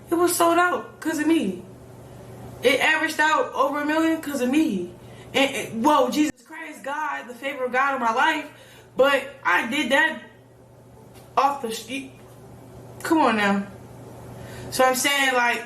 It was sold out because of me. It averaged out over 1 million because of me. And whoa, Jesus Christ, God, the favor of God in my life. But I did that off the street. Come on now. So I'm saying, like,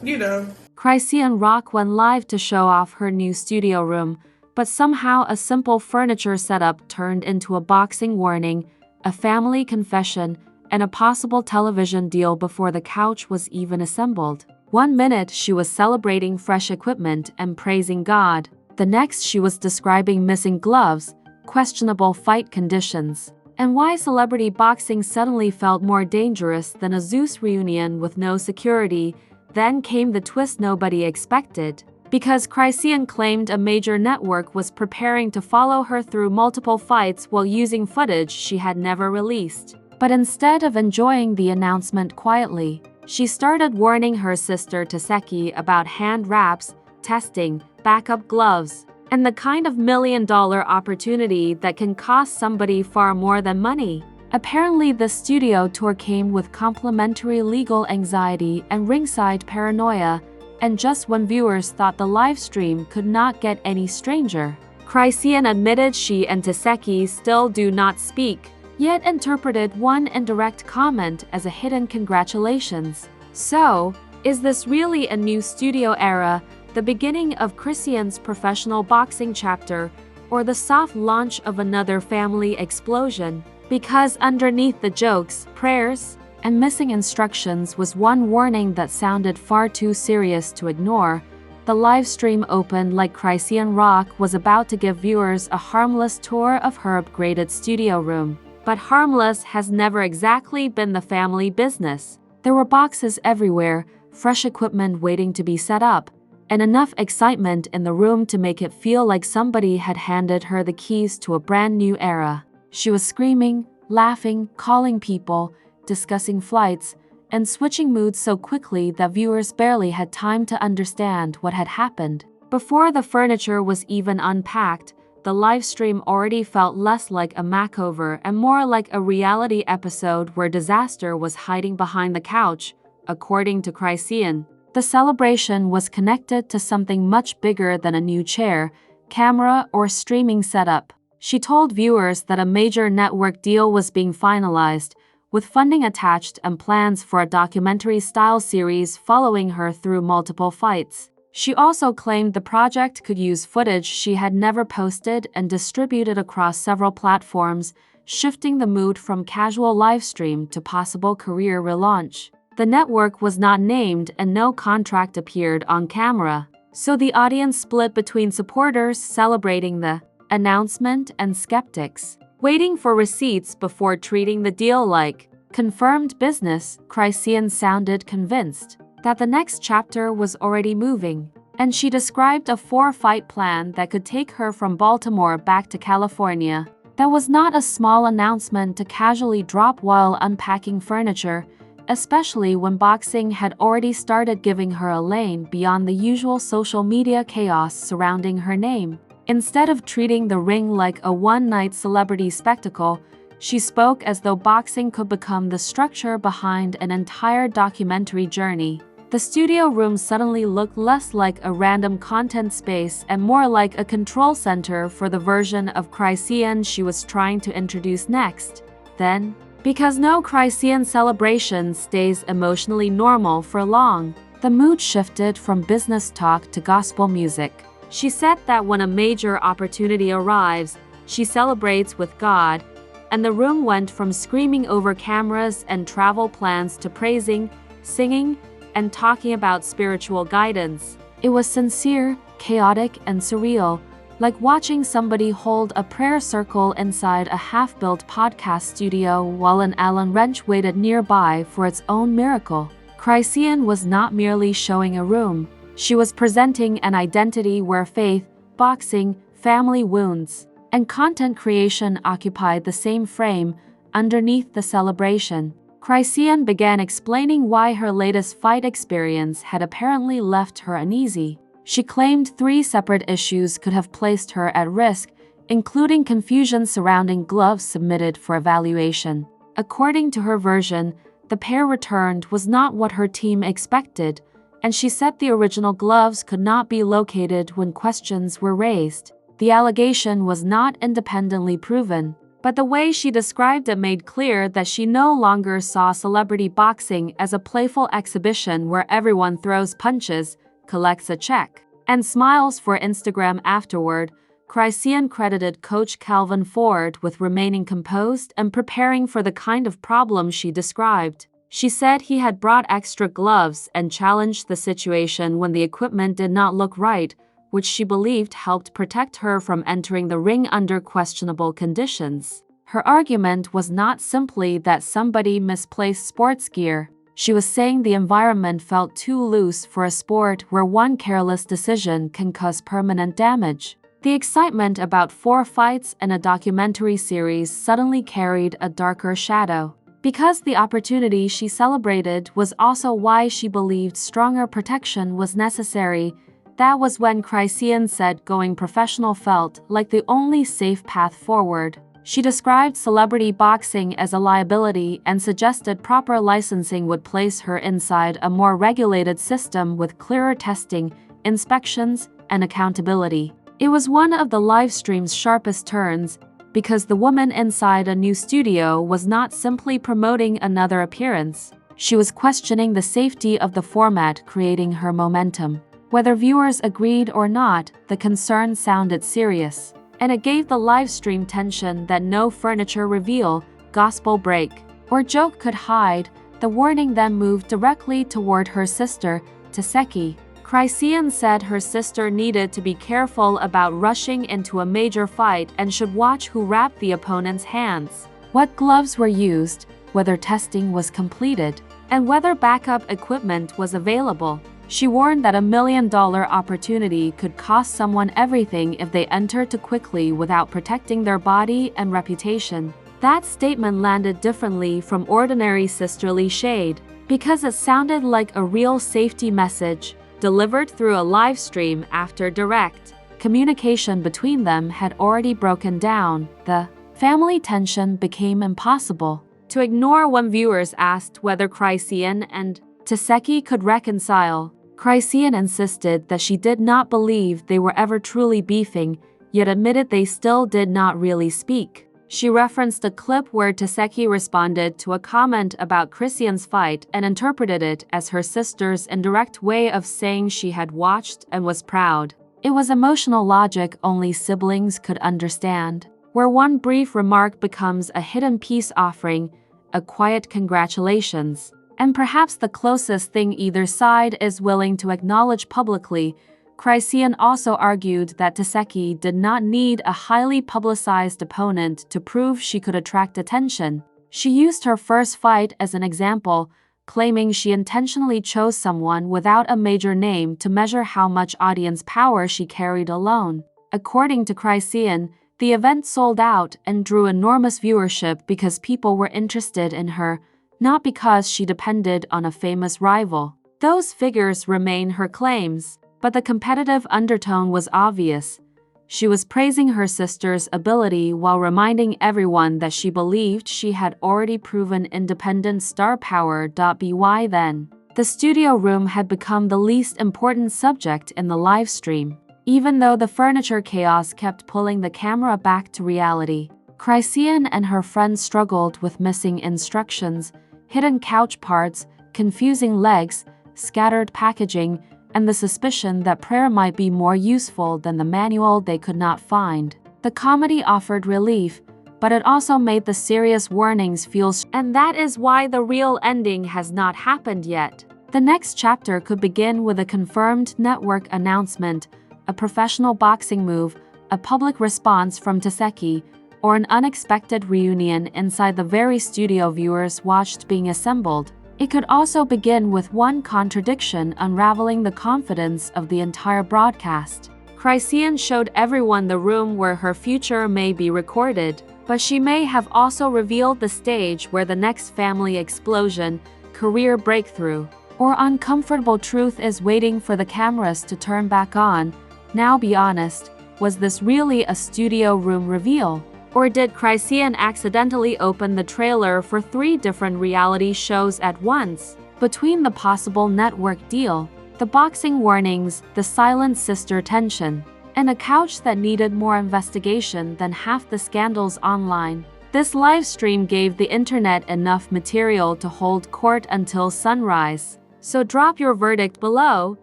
you know. Chrisean Rock went live to show off her new studio room, but somehow a simple furniture setup turned into a boxing warning, a family confession, and a possible television deal before the couch was even assembled. One minute she was celebrating fresh equipment and praising God. The next she was describing missing gloves, questionable fight conditions, and why celebrity boxing suddenly felt more dangerous than a Zeus reunion with no security. Then came the twist nobody expected. Because Chrisean claimed a major network was preparing to follow her through multiple fights while using footage she had never released. But instead of enjoying the announcement quietly, she started warning her sister Taseki about hand wraps, testing, backup gloves, and the kind of million-dollar opportunity that can cost somebody far more than money. Apparently, the studio tour came with complimentary legal anxiety and ringside paranoia, and just when viewers thought the live stream could not get any stranger, Chrisean admitted she and Taseki still do not speak, yet interpreted one indirect comment as a hidden congratulations. So, is this really a new studio era, the beginning of Chrisean's professional boxing chapter, or the soft launch of another family explosion? Because underneath the jokes, prayers, and missing instructions was one warning that sounded far too serious to ignore. The live stream opened like Chrisean Rock was about to give viewers a harmless tour of her upgraded studio room. But harmless has never exactly been the family business. There were boxes everywhere, fresh equipment waiting to be set up, and enough excitement in the room to make it feel like somebody had handed her the keys to a brand new era. She was screaming, laughing, calling people, discussing flights, and switching moods so quickly that viewers barely had time to understand what had happened. Before the furniture was even unpacked, the live stream already felt less like a makeover and more like a reality episode where disaster was hiding behind the couch, according to Chrisean. The celebration was connected to something much bigger than a new chair, camera, or streaming setup. She told viewers that a major network deal was being finalized, with funding attached and plans for a documentary-style series following her through multiple fights. She also claimed the project could use footage she had never posted and distributed across several platforms, shifting the mood from casual livestream to possible career relaunch. The network was not named and no contract appeared on camera, so the audience split between supporters celebrating the announcement and skeptics waiting for receipts before treating the deal like confirmed business. Chrisean sounded convinced that the next chapter was already moving, and she described a 4-fight plan that could take her from Baltimore back to California. That was not a small announcement to casually drop while unpacking furniture, especially when boxing had already started giving her a lane beyond the usual social media chaos surrounding her name. Instead of treating the ring like a one-night celebrity spectacle, she spoke as though boxing could become the structure behind an entire documentary journey. The studio room suddenly looked less like a random content space and more like a control center for the version of Chrisean she was trying to introduce next. Then, because no Chrisean celebration stays emotionally normal for long, the mood shifted from business talk to gospel music. She said that when a major opportunity arrives, she celebrates with God, and the room went from screaming over cameras and travel plans to praising, singing, and talking about spiritual guidance. It was sincere, chaotic, and surreal, like watching somebody hold a prayer circle inside a half-built podcast studio while an Allen wrench waited nearby for its own miracle. Chrisean was not merely showing a room. She was presenting an identity where faith, boxing, family wounds, and content creation occupied the same frame underneath the celebration. Chrisean began explaining why her latest fight experience had apparently left her uneasy. She claimed 3 separate issues could have placed her at risk, including confusion surrounding gloves submitted for evaluation. According to her version, the pair returned was not what her team expected, and she said the original gloves could not be located when questions were raised. The allegation was not independently proven, but the way she described it made clear that she no longer saw celebrity boxing as a playful exhibition where everyone throws punches, collects a check, and smiles for Instagram afterward. Chrisean credited coach Calvin Ford with remaining composed and preparing for the kind of problem she described. She said he had brought extra gloves and challenged the situation when the equipment did not look right, which she believed helped protect her from entering the ring under questionable conditions. Her argument was not simply that somebody misplaced sports gear. She was saying the environment felt too loose for a sport where one careless decision can cause permanent damage. The excitement about 4 fights and a documentary series suddenly carried a darker shadow. Because the opportunity she celebrated was also why she believed stronger protection was necessary, that was when Chrisean said going professional felt like the only safe path forward. She described celebrity boxing as a liability and suggested proper licensing would place her inside a more regulated system with clearer testing, inspections, and accountability. It was one of the Livestream's sharpest turns, because the woman inside a new studio was not simply promoting another appearance. She was questioning the safety of the format creating her momentum. Whether viewers agreed or not, the concern sounded serious, and it gave the Livestream tension that no furniture reveal, gospel break, or joke could hide. The warning then moved directly toward her sister, Taseki. Chrisean said her sister needed to be careful about rushing into a major fight and should watch who wrapped the opponent's hands, what gloves were used, whether testing was completed, and whether backup equipment was available. She warned that $1 million opportunity could cost someone everything if they enter too quickly without protecting their body and reputation. That statement landed differently from ordinary sisterly shade, because it sounded like a real safety message, delivered through a live stream after direct communication between them had already broken down. The family tension became impossible to ignore when viewers asked whether Chrisean and Taseki could reconcile. Chrisean insisted that she did not believe they were ever truly beefing, yet admitted they still did not really speak. She referenced a clip where Taseki responded to a comment about Chrisean's fight and interpreted it as her sister's indirect way of saying she had watched and was proud. It was emotional logic only siblings could understand, where one brief remark becomes a hidden peace offering, a quiet congratulations, and perhaps the closest thing either side is willing to acknowledge publicly. Chrisean also argued that Taseki did not need a highly publicized opponent to prove she could attract attention. She used her first fight as an example, claiming she intentionally chose someone without a major name to measure how much audience power she carried alone. According to Chrisean, the event sold out and drew enormous viewership because people were interested in her, not because she depended on a famous rival. Those figures remain her claims, but the competitive undertone was obvious. She was praising her sister's ability while reminding everyone that she believed she had already proven independent star power. By then, the studio room had become the least important subject in the live stream. Even though the furniture chaos kept pulling the camera back to reality, Chrisean and her friends struggled with missing instructions, hidden couch parts, confusing legs, scattered packaging, and the suspicion that prayer might be more useful than the manual they could not find. The comedy offered relief, but it also made the serious warnings feel and that is why the real ending has not happened yet. The next chapter could begin with a confirmed network announcement, a professional boxing move, a public response from Taseki, or an unexpected reunion inside the very studio viewers watched being assembled. It could also begin with one contradiction unraveling the confidence of the entire broadcast. Chrisean showed everyone the room where her future may be recorded, but she may have also revealed the stage where the next family explosion, career breakthrough, or uncomfortable truth is waiting for the cameras to turn back on. Now be honest, was this really a studio room reveal? Or did Chrisean accidentally open the trailer for 3 different reality shows at once? Between the possible network deal, the boxing warnings, the silent sister tension, and a couch that needed more investigation than half the scandals online, this live stream gave the internet enough material to hold court until sunrise. So drop your verdict below.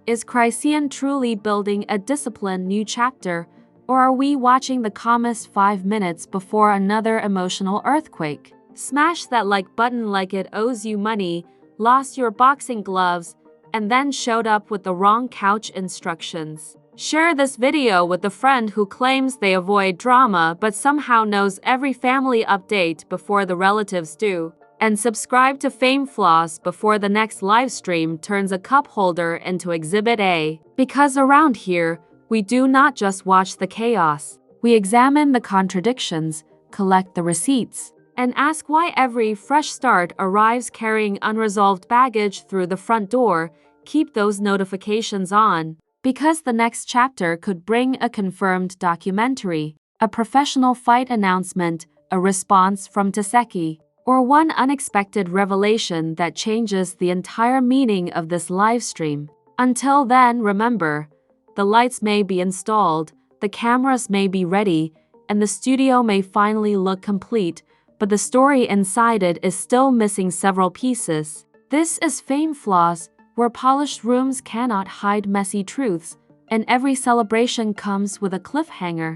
Is Chrisean truly building a disciplined new chapter, or are we watching the calmest 5 minutes before another emotional earthquake? Smash that like button like it owes you money, lost your boxing gloves, and then showed up with the wrong couch instructions. Share this video with a friend who claims they avoid drama but somehow knows every family update before the relatives do. And subscribe to Fame Floss before the next live stream turns a cup holder into Exhibit A. Because around here, we do not just watch the chaos. We examine the contradictions, collect the receipts, and ask why every fresh start arrives carrying unresolved baggage through the front door. Keep those notifications on, because the next chapter could bring a confirmed documentary, a professional fight announcement, a response from Taseki, or one unexpected revelation that changes the entire meaning of this livestream. Until then, remember, the lights may be installed, the cameras may be ready, and the studio may finally look complete, but the story inside it is still missing several pieces. This is Fame Floss, where polished rooms cannot hide messy truths, and every celebration comes with a cliffhanger.